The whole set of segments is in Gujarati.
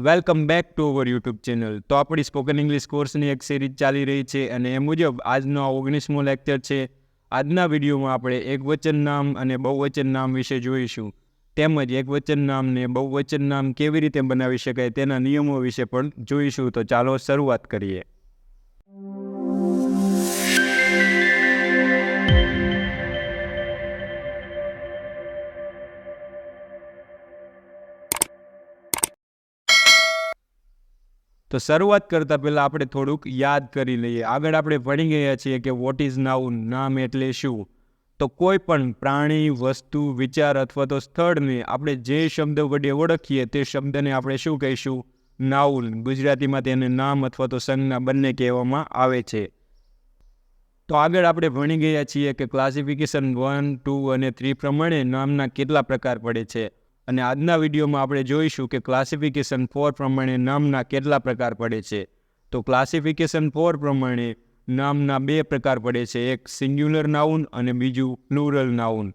Welcome back to our YouTube channel. તો આપણી સ્પોકન ઇંગ્લિશ કોર્સની એક સિરીઝ ચાલી રહી છે અને એ મુજબ આજનો આ 19મો લેક્ચર છે. આજના વિડીયોમાં આપણે એકવચન નામ અને બહુવચન નામ વિશે જોઈશું, તેમજ એકવચન નામ ને બહુવચન નામ કેવી રીતે બનાવી શકાય તેના નિયમો વિશે પણ જોઈશું. તો ચાલો શરૂઆત કરીએ. તો શરૂઆત કરતાં પહેલાં આપણે થોડુંક યાદ કરી લઈએ. આગળ આપણે ભણી ગયા છીએ કે વોટ ઇઝ નાઉન, નામ એટલે શું. તો કોઈ પણ પ્રાણી, વસ્તુ, વિચાર અથવા તો સ્થળને આપણે જે શબ્દ વડે ઓળખીએ તે શબ્દને આપણે શું કહીશું? નાઉન. ગુજરાતીમાં તેને નામ અથવા તો સંજ્ઞા બંને કહેવામાં આવે છે. તો આગળ આપણે ભણી ગયા છીએ કે ક્લાસિફિકેશન 1, 2 અને 3 પ્રમાણે નામના કેટલા પ્રકાર પડે છે, અને આજના વિડીયોમાં આપણે જોઈશું કે ક્લાસિફિકેશન 4 પ્રમાણે નામના કેટલા પ્રકાર પડે છે. તો ક્લાસિફિકેશન 4 પ્રમાણે નામના 2 પ્રકાર પડે છે, એક સિંગ્યુલર નાઉન અને બીજું પ્લુરલ નાઉન.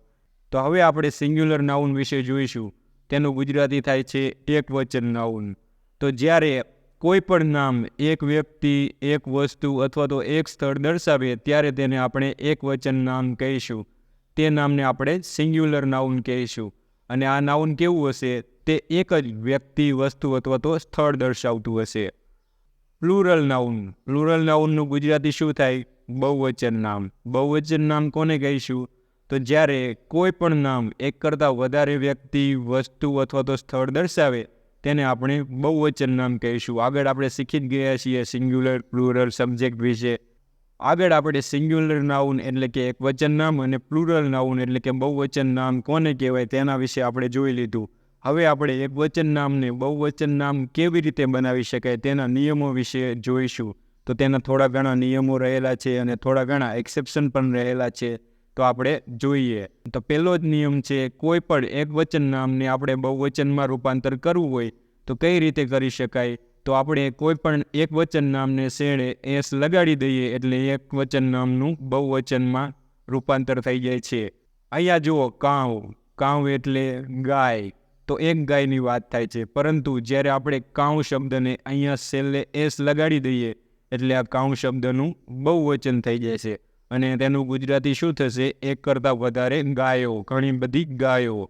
તો હવે આપણે સિંગ્યુલર નાઉન વિશે જોઈશું. તેનું ગુજરાતી થાય છે એકવચન નાઉન. તો જ્યારે કોઈ પણ નામ એક વ્યક્તિ, એક વસ્તુ અથવા તો એક સ્થળ દર્શાવે ત્યારે તેને આપણે એકવચન નામ કહીશું. તે નામને આપણે સિંગ્યુલર નાઉન કહીશું. અને આ નાઉન કેવું હશે? તે એક જ વ્યક્તિ, વસ્તુ અથવા તો સ્થળ દર્શાવતું હશે. Plural noun. પ્લુરલ નાઉનનું ગુજરાતી શું થાય? બહુવચન નામ. બહુવચન નામ કોને કહીશું? તો જ્યારે કોઈ પણ નામ એક કરતાં વધારે વ્યક્તિ, વસ્તુ અથવા તો સ્થળ દર્શાવે તેને આપણે બહુવચન નામ કહીશું. આગળ આપણે શીખી જ ગયા છીએ સિંગ્યુલર, પ્લુરલ સબ્જેક્ટ વિશે. આગળ આપણે સિંગ્યુલર નાઉન એટલે કે એકવચન નામ અને પ્લુરલ નાઉન એટલે કે બહુવચન નામ કોને કહેવાય તેના વિશે આપણે જોઈ લીધું. હવે આપણે એકવચન નામને બહુવચન નામ કેવી રીતે બનાવી શકાય તેના નિયમો વિશે જોઈશું. તો તેના થોડા ઘણા નિયમો રહેલા છે અને થોડા ઘણા એક્સેપ્શન પણ રહેલા છે. તો આપણે જોઈએ. તો પહેલો જ નિયમ છે, કોઈ પણ એકવચન નામને આપણે બહુવચનમાં રૂપાંતર કરવું હોય તો કઈ રીતે કરી શકાય? તો આપણે કોઈ પણ એકવચન નામને શેડે એસ લગાડી દઈએ એટલે એકવચન નામનું બહુવચનમાં રૂપાંતર થઈ જાય છે. અહીંયા જુઓ, કાઉ. કાઉ એટલે ગાય. તો એક ગાયની વાત થાય છે, પરંતુ જ્યારે આપણે કાઉ શબ્દને અહીંયા છેલ્લે એસ લગાડી દઈએ એટલે આ કાઉ શબ્દનું બહુવચન થઈ જાય છે. અને તેનું ગુજરાતી શું થશે? એક કરતાં વધારે ગાયો, ઘણી બધી ગાયો.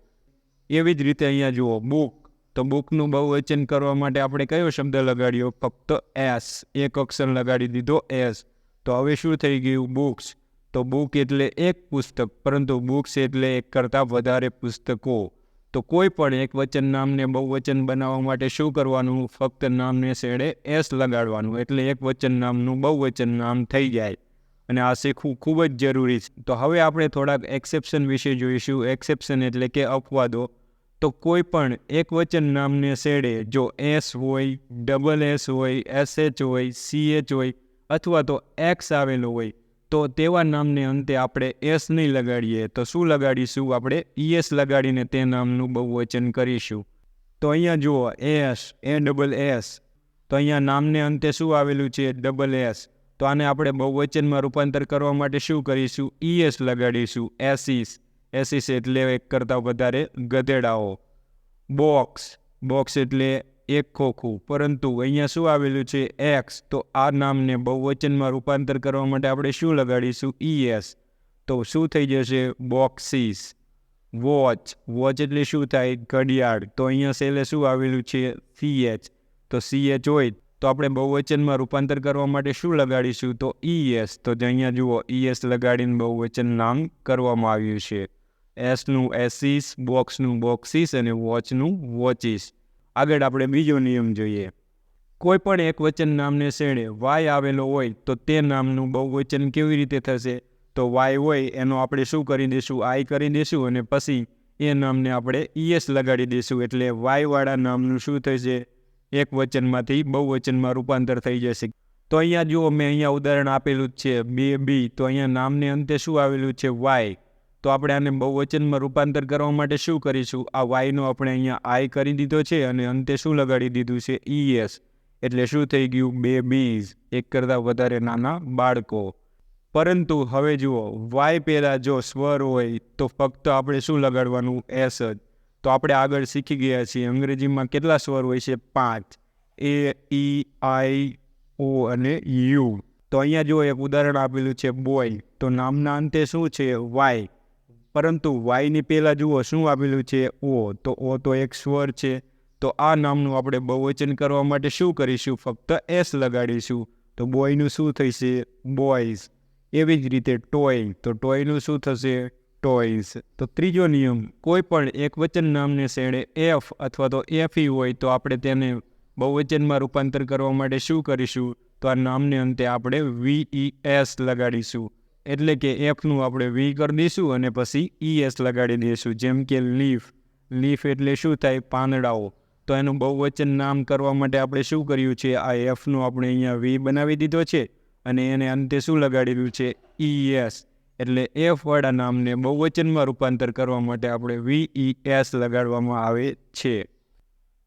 એવી જ રીતે અહીંયા જુઓ, બુક. તો બુકનું બહુવચન કરવા માટે આપણે કયો શબ્દ લગાડ્યો? ફક્ત એસ. એક અક્ષર લગાડી દીધો, એસ. તો હવે શું થઈ ગયું? બુક્સ. તો બુક એટલે એક પુસ્તક, પરંતુ બુક્સ એટલે એક કરતાં વધારે પુસ્તકો. તો કોઈ પણ એકવચન નામને બહુવચન બનાવવા માટે શું કરવાનું? ફક્ત નામને છેડે એસ લગાડવાનું એટલે એકવચન નામનું બહુવચન નામ થઈ જાય. અને આ શીખવું ખૂબ જ જરૂરી છે. તો હવે આપણે થોડાક એક્સેપ્શન વિશે જોઈશું. એક્સેપ્શન એટલે કે અપવાદો. તો કોઈ પણ એકવચન નામને છેડે જો એસ હોય, ડબલ એસ હોય, એસએચ હોય, સીએચ હોય અથવા તો એક્સ આવેલો હોય તો તેવા નામને અંતે આપણે એસ નહીં લગાડીએ. તો શું લગાડીશું? આપણે ઈએસ લગાડીને તે નામનું બહુવચન કરીશું. તો અહીંયા જુઓ, એસ, એ ડબલ એસ. તો અહીંયા નામને અંતે શું આવેલું છે? Double S. તો આને આપણે બહુવચનમાં રૂપાંતર કરવા માટે શું કરીશું? ઈએસ લગાડીશું. એસીસ. એસીસ એટલે એક કરતાં વધારે ગધેડાઓ. બોક્સ. બોક્સ એટલે એક ખોખું. પરંતુ અહીંયા શું આવેલું છે? એક્સ. તો આ નામને બહુવચનમાં રૂપાંતર કરવા માટે આપણે શું લગાડીશું? ઈએસ. તો શું થઈ જશે? બોક્સીસ. વોચ. વોચ એટલે શું થાય? ઘડિયાળ. તો અહીંયા છેલ્લે શું આવેલું છે? સીએચ. તો સીએચ હોય તો આપણે બહુવચનમાં રૂપાંતર કરવા માટે શું લગાડીશું? તો ઈએસ. તો અહીંયા જુઓ, ઈએસ લગાડીને બહુવચન નામ કરવામાં આવ્યું છે. એસનું એસીસ, બોક્સનું બોક્સીસ અને વોચનું વોચીસ. આગળ આપણે બીજો નિયમ જોઈએ. કોઈ પણ એકવચન નામને છેડે વાય આવેલો હોય તો તે નામનું બહુવચન કેવી રીતે થશે? તો વાય હોય એનો આપણે શું કરી દઈશું? આઈ કરી દઈશું અને પછી એ નામને આપણે ઈએસ લગાડી દઈશું એટલે વાયવાળા નામનું શું થશે? એકવચનમાંથી બહુવચનમાં રૂપાંતર થઈ જશે. તો અહીંયા જુઓ, મેં અહીંયા ઉદાહરણ આપેલું જ છે, બેબી. તો અહીંયા નામને અંતે શું આવેલું છે? વાય. તો આપણે આને બહુવચનમાં રૂપાંતર કરવા માટે શું કરીશું? આ વાયનો આપણે અહીંયા આઈ કરી દીધો છે અને અંતે શું લગાડી દીધું છે? ઈએસ. એટલે શું થઈ ગયું? બેબીઝ. એક કરતાં વધારે નાના બાળકો. પરંતુ હવે જુઓ, વાય પહેલાં જો સ્વર હોય તો ફક્ત આપણે શું લગાડવાનું? એસ જ. તો આપણે આગળ શીખી ગયા છીએ અંગ્રેજીમાં કેટલા સ્વર હોય છે? 5. AEIO અને યુ. તો અહીંયા જો એક ઉદાહરણ આપેલું છે બોય, તો નામના અંતે શું છે વાય, પરંતુ વાયની પહેલાં જુઓ શું આપેલું છે ઓ, તો ઓ તો એક સ્વર છે. તો આ નામનું આપણે બહુવચન કરવા માટે શું કરીશું, ફક્ત એસ લગાડીશું. તો બોયનું શું થશે બોયઝ. એવી જ રીતે ટોય, તો ટોયનું શું થશે ટોયઝ. તો ત્રીજો નિયમ, કોઈ પણ એકવચન નામને શેડે એફ અથવા તો એફઈ હોય તો આપણે તેને બહુવચનમાં રૂપાંતર કરવા માટે શું કરીશું, તો આ નામને અંતે આપણે VES લગાડીશું. એટલે કે એફનું આપણે વી કરી દઈશું અને પછી ES લગાડી દઈશું. જેમ કે લીફ, લીફ એટલે શું થાય પાંદડાઓ. તો એનું બહુવચન નામ કરવા માટે આપણે શું કર્યું છે, આ એફનું આપણે અહીંયા વી બનાવી દીધો છે અને એને અંતે શું લગાડેલું છે ES. એટલે એફવાળા નામને બહુવચનમાં રૂપાંતર કરવા માટે આપણે VES લગાડવામાં આવે છે.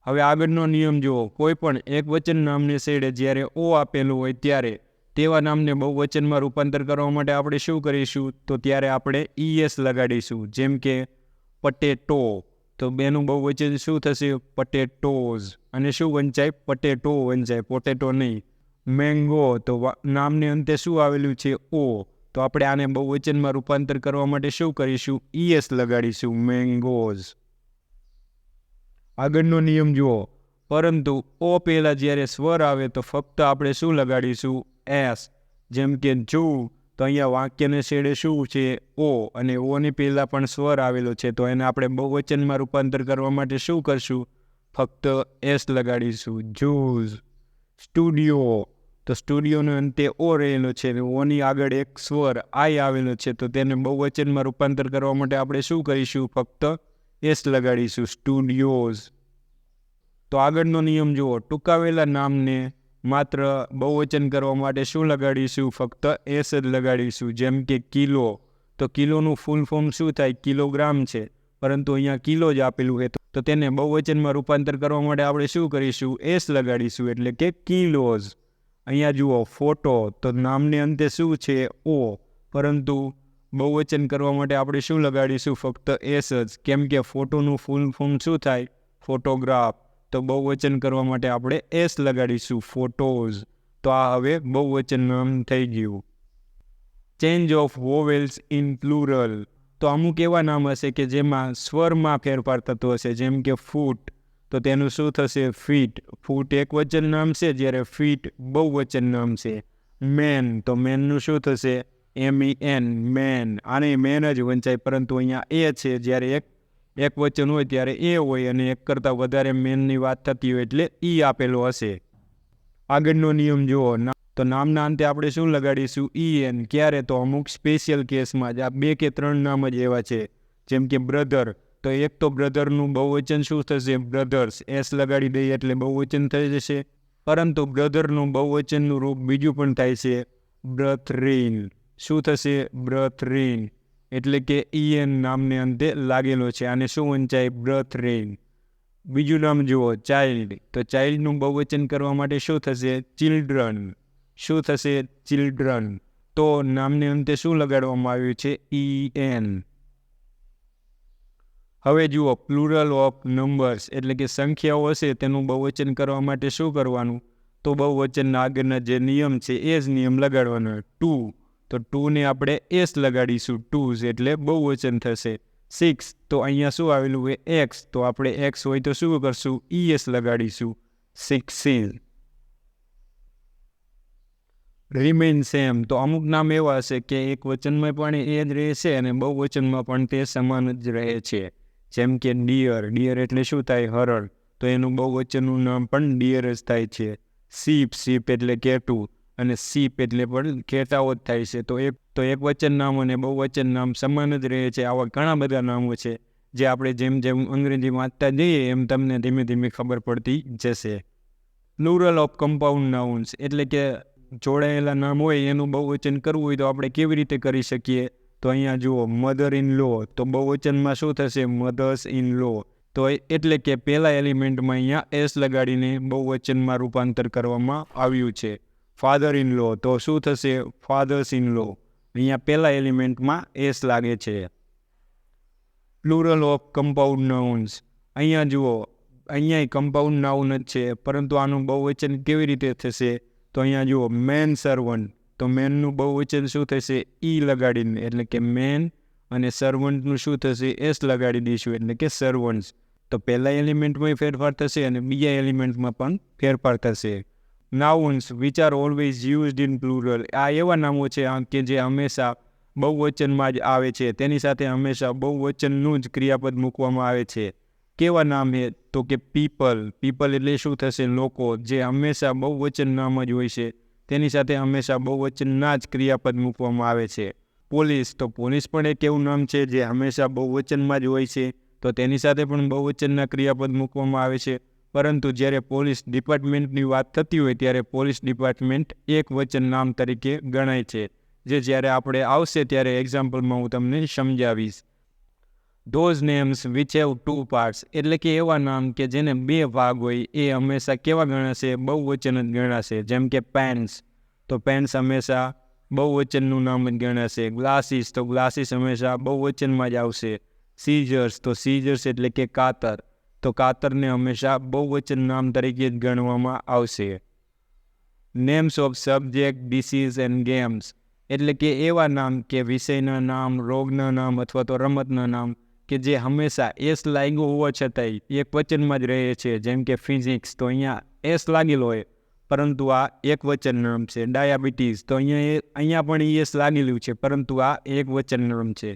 હવે આગળનો નિયમ જુઓ, કોઈ પણ એકવચન નામને શેડે જ્યારે ઓ આપેલું હોય ત્યારે તેવા નામને બહુવચનમાં રૂપાંતર કરવા માટે આપણે શું કરીશું, તો ત્યારે આપણે ES લગાડીશું. જેમ કે પટેટો, તો બેનું બહુવચન શું થશે પટેટોઝ, અને શું વંચાય પટેટો વંચાય, પોટેટો નહીં. મેંગો, તો નામને અંતે શું આવેલું છે ઓ, તો આપણે આને બહુવચનમાં રૂપાંતર કરવા માટે શું કરીશું ES લગાડીશું મેંગોઝ. આગળનો નિયમ જુઓ, પરંતુ ઓ પહેલાં જ્યારે સ્વર આવે તો ફક્ત આપણે શું લગાડીશું એસ. જેમ કે જૂ, તો અહીંયા વાક્યને છેડે શું છે ઓ, અને ઓની પહેલાં પણ સ્વર આવેલો છે, તો એને આપણે બહુવચનમાં રૂપાંતર કરવા માટે શું કરશું, ફક્ત એસ લગાડીશું જૂઝ. સ્ટુડિયો, તો સ્ટુડિયોનો અંતે ઓ રહેલો છે અને ઓની આગળ એક સ્વર આઈ આવેલો છે, તો તેને બહુવચનમાં રૂપાંતર કરવા માટે આપણે શું કરીશું, ફક્ત એસ લગાડીશું સ્ટુડિયોઝ. તો આગળનો નિયમ જુઓ, ટૂંકાવેલા નામને માત્ર બહુવચન કરવા માટે શું લગાડીશું, ફક્ત એસ જ લગાડીશું. જેમ કે કિલો, તો કિલોનું ફૂલ ફોર્મ શું થાય કિલોગ્રામ છે, પરંતુ અહીંયા કિલો જ આપેલું છે, તો તેને બહુવચનમાં રૂપાંતર કરવા માટે આપણે શું કરીશું એસ લગાડીશું, એટલે કે કિલોઝ. અહીંયા જુઓ ફોટો, તો નામને અંતે શું છે ઓ, પરંતુ બહુવચન કરવા માટે આપણે શું લગાડીશું ફક્ત એસ જ. કેમ કે ફોટોનું ફૂલ ફોર્મ શું થાય ફોટોગ્રાફ, તો બહુવચન કરવા માટે આપણે એસ લગાડીશું ફોટોઝ. તો આ હવે બહુવચન નામ થઈ ગયું. Change of vowels in plural, તો અમુક એવા નામ હશે કે જેમાં સ્વરમાં ફેરફાર થતો હશે. જેમ કે ફૂટ, તો તેનું શું થશે ફીટ. ફૂટ એક વચન નામ છે જ્યારે ફીટ બહુવચન નામ છે. મેન, તો મેનનું શું થશે MEN મેન. આને મેન જ વંચાય, પરંતુ અહીંયા એ છે, જ્યારે એક વચન હોય ત્યારે એ હોય અને એક કરતાં વધારે મેનની વાત થતી હોય એટલે આપેલો હશે. આગળનો નિયમ જુઓ, તો નામના અંતે આપણે શું લગાડીશું EN. ક્યારે, તો અમુક સ્પેશિયલ કેસમાં જ. આ 2 કે 3 નામ જ એવા છે. જેમ કે બ્રધર, તો એક તો બ્રધરનું બહુવચન શું થશે બ્રધર્સ, એસ લગાડી દઈએ એટલે બહુવચન થઈ જશે. પરંતુ બ્રધરનું બહુવચનનું રૂપ બીજું પણ થાય છે બ્રથરીન. શું થશે બ્રથરીન, એટલે કે EN નામને અંતે લાગેલો છે, આને શું વંચાય બ્રથરીન. બીજું નામ જુઓ ચાઇલ્ડ, તો ચાઇલ્ડનું બહુવચન કરવા માટે શું થશે ચિલ્ડ્રન. શું થશે ચિલ્ડ્રન, તો નામને અંતે શું લગાડવામાં આવ્યું છે EN. હવે જુઓ પ્લુરલ ઓફ નંબર્સ, એટલે કે સંખ્યાઓ હશે તેનું બહુવચન કરવા માટે શું કરવાનું, તો બહુવચનના આગળના જે નિયમ છે એ જ નિયમ લગાડવાનો. ટુ, તો ટુને આપણે એસ લગાડીશું ટુઝ, એટલે બહુવચન થશે. 6, તો અહીંયા શું આવેલું હોય એક્સ, તો આપણે એક્સ હોય તો શું કરશું ES લગાડીશું 16. રિમેન સેમ, તો અમુક નામ એવા હશે કે એક વચનમાં પણ એ જ રહેશે અને બહુવચનમાં પણ તે સમાન જ રહે છે. જેમ કે ડિયર, ડિયર એટલે શું થાય હરણ, તો એનું બહુવચનનું નામ પણ ડિયર જ થાય છે. સીપ, સીપ એટલે કેટું, અને સીપ એટલે પણ કેટાઓ જ થાય છે. તો એક વચન નામ અને બહુવચન નામ સમાન જ રહે છે. આવા ઘણા બધા નામો છે જે આપણે જેમ જેમ અંગ્રેજી વાંચતા જઈએ એમ તમને ધીમે ધીમે ખબર પડતી જશે. પ્લુરલ ઓફ કમ્પાઉન્ડ નાઉન્સ, એટલે કે જોડાયેલા નામ હોય એનું બહુવચન કરવું હોય તો આપણે કેવી રીતે કરી શકીએ, તો અહીંયા જુઓ મધર ઇન લો, તો બહુવચનમાં શું થશે મધર્સ ઇન લો. તો એટલે કે પહેલા એલિમેન્ટમાં અહીંયા એસ લગાડીને બહુવચનમાં રૂપાંતર કરવામાં આવ્યું છે. ફાધર ઇન લો, તો શું થશે ફાધર્સ ઇન લો, અહીંયા પહેલા એલિમેન્ટમાં એસ લાગે છે. પ્લુરલ ઓફ કમ્પાઉન્ડ નાઉન્સ, અહીંયા જુઓ અહીંયા કમ્પાઉન્ડ નાઉન જ છે, પરંતુ આનું બહુવચન કેવી રીતે થશે? તો અહીંયા જુઓ મેન સર્વન્ટ, તો મેનનું બહુવચન શું થશે? ઈ લગાડીને, એટલે કે મેન, અને સર્વન્ટનું શું થશે? એસ લગાડી દઈશું, એટલે કે સર્વન્ટ્સ. તો પહેલા એલિમેન્ટમાં ફેરફાર થશે અને બીજા એલિમેન્ટમાં પણ ફેરફાર થશે. Nouns which are always used in plural, આ એવા નામો છે કે જે હંમેશા બહુવચનમાં જ આવે છે, તેની સાથે હંમેશા બહુવચનનું જ ક્રિયાપદ મૂકવામાં આવે છે. કેવા નામ છે? તો કે પીપલ. પીપલ એટલે શું થશે? લોકો, જે હંમેશા બહુવચન નામ જ હોય છે, તેની સાથે હંમેશા બહુવચનના જ ક્રિયાપદ મૂકવામાં આવે છે. પોલીસ, તો પોલીસ પણ એક એવું નામ છે જે હંમેશા બહુવચનમાં જ હોય છે, તો તેની સાથે પણ બહુવચનના ક્રિયાપદ મૂકવામાં આવે છે. પરંતુ જ્યારે પોલીસ ડિપાર્ટમેન્ટની વાત થતી હોય ત્યારે પોલીસ ડિપાર્ટમેન્ટ એક વચન નામ તરીકે ગણાય છે, જે જ્યારે આપણે આવશે ત્યારે એક્ઝામ્પલમાં હું તમને સમજાવીશ. Those names which have to parts, એટલે કે એવા નામ કે જેને બે ભાગ હોય એ હંમેશા કેવા ગણાશે? બહુવચન જ ગણાશે. જેમ કે પેન્સ, તો પેન્સ હંમેશા બહુવચનનું નામ જ ગણાશે. ગ્લાસીસ, તો ગ્લાસીસ હંમેશા બહુવચનમાં જ આવશે. સીઝર્સ, તો સીઝર્સ એટલે કે કાતર, તો કાતરને હંમેશા બહુવચન નામ તરીકે જ ગણવામાં આવશે. Names of subject, disease and games, એટલે કે એવા નામ કે વિષયના નામ, રોગના નામ અથવા તો રમતના નામ કે જે હંમેશા એસ લાગ્યો હોવા છતાંય એક વચનમાં જ રહે છે. જેમ કે ફિઝિક્સ, તો અહીંયા એસ લાગેલો હોય પરંતુ આ એક વચન નામ છે. ડાયાબિટીસ, તો અહીંયા પણ એસ લાગેલું છે પરંતુ આ એક વચન નામ છે.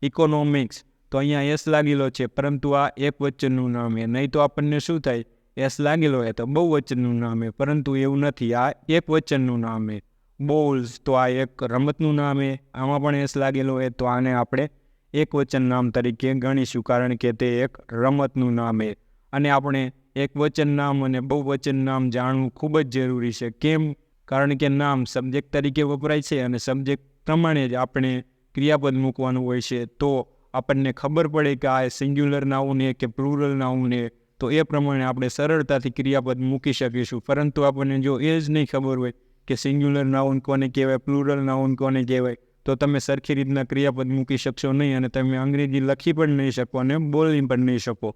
ઇકોનોમિક્સ, તો અહીંયા એસ લાગેલો છે પરંતુ આ એક વચનનું નામ છે. નહીં તો આપણને શું થાય? એસ લાગેલો હોય તો બહુવચનનું નામ છે, પરંતુ એવું નથી, આ એક વચનનું નામ છે. બોલ્સ, તો આ એક રમતનું નામ છે, આમાં પણ એસ લાગેલો હોય તો આને આપણે એક વચન નામ તરીકે ગણીશું, કારણ કે તે એક રમતનું નામ છે. અને આપણે એક વચન નામ અને બહુવચન નામ જાણવું ખૂબ જ જરૂરી છે. કેમ? કારણ કે નામ સબ્જેક્ટ તરીકે વપરાય છે અને સબ્જેક્ટ પ્રમાણે જ આપણે ક્રિયાપદ મૂકવાનું હોય છે. તો આપણને ખબર પડે કે આ સિંગ્યુલર નાઉન છે કે પ્લુરલ નાઉન છે, તો એ પ્રમાણે આપણે સરળતાથી ક્રિયાપદ મૂકી શકીશું. પરંતુ આપણને જો એ જ નહીં ખબર હોય કે સિંગ્યુલર નાઉન કોને કહેવાય, પ્લુરલ નાઉન કોને કહેવાય, તો તમે સરખી રીતના ક્રિયાપદ મૂકી શકશો નહીં અને તમે અંગ્રેજી લખી પણ નહીં શકો અને બોલી પણ નહીં શકો.